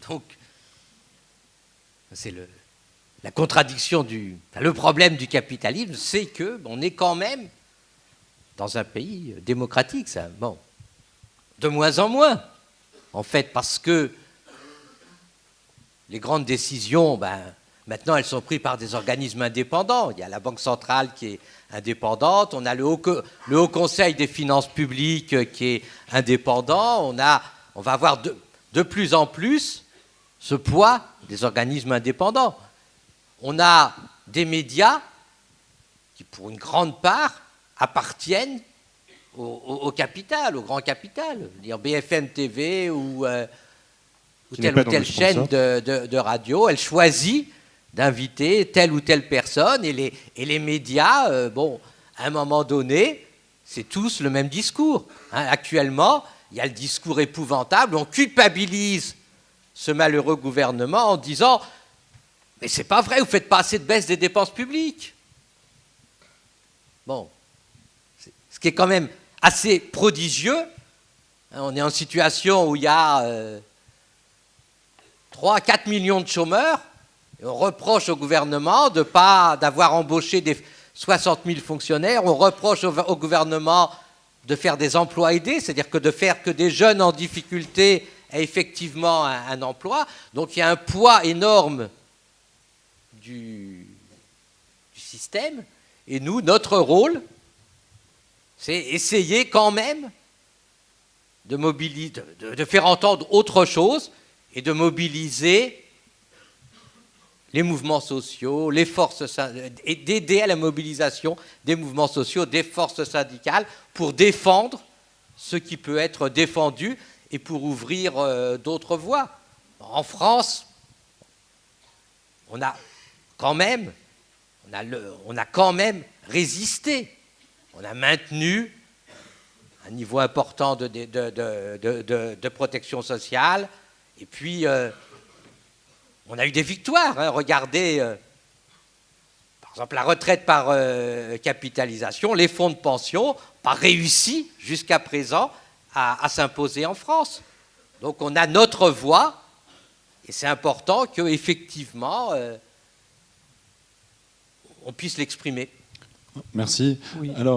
Donc, c'est la contradiction le problème du capitalisme, c'est qu'on est quand même dans un pays démocratique, ça. Bon, de moins en moins, en fait, parce que les grandes décisions, maintenant, elles sont prises par des organismes indépendants. Il y a la Banque centrale qui est indépendante, on a le Haut Conseil des finances publiques qui est indépendant, on va avoir de plus en plus ce poids des organismes indépendants. On a des médias qui, pour une grande part, appartiennent au capital, au grand capital. Je veux dire BFM TV ou telle ou telle chaîne de radio, elle choisit d'inviter telle ou telle personne, et les médias, à un moment donné, c'est tous le même discours. Actuellement, il y a le discours épouvantable, on culpabilise ce malheureux gouvernement en disant « Mais c'est pas vrai, vous faites pas assez de baisse des dépenses publiques ». Bon, ce qui est quand même assez prodigieux. On est en situation où il y a 3 à 4 millions de chômeurs, et on reproche au gouvernement d'avoir embauché des 60 000 fonctionnaires, on reproche au gouvernement de faire des emplois aidés, c'est-à-dire de faire que des jeunes en difficulté aient effectivement un emploi. Donc il y a un poids énorme du système, et nous, notre rôle, c'est essayer quand même de faire entendre autre chose et de mobiliser les mouvements sociaux, les forces, et d'aider à la mobilisation des mouvements sociaux, des forces syndicales, pour défendre ce qui peut être défendu et pour ouvrir d'autres voies. En France, on a quand même résisté. On a maintenu un niveau important de protection sociale, et puis on a eu des victoires. Regardez, par exemple, la retraite par capitalisation, les fonds de pension n'ont pas réussi jusqu'à présent à s'imposer en France. Donc on a notre voix, et c'est important qu'effectivement on puisse l'exprimer. Merci. Oui. Alors,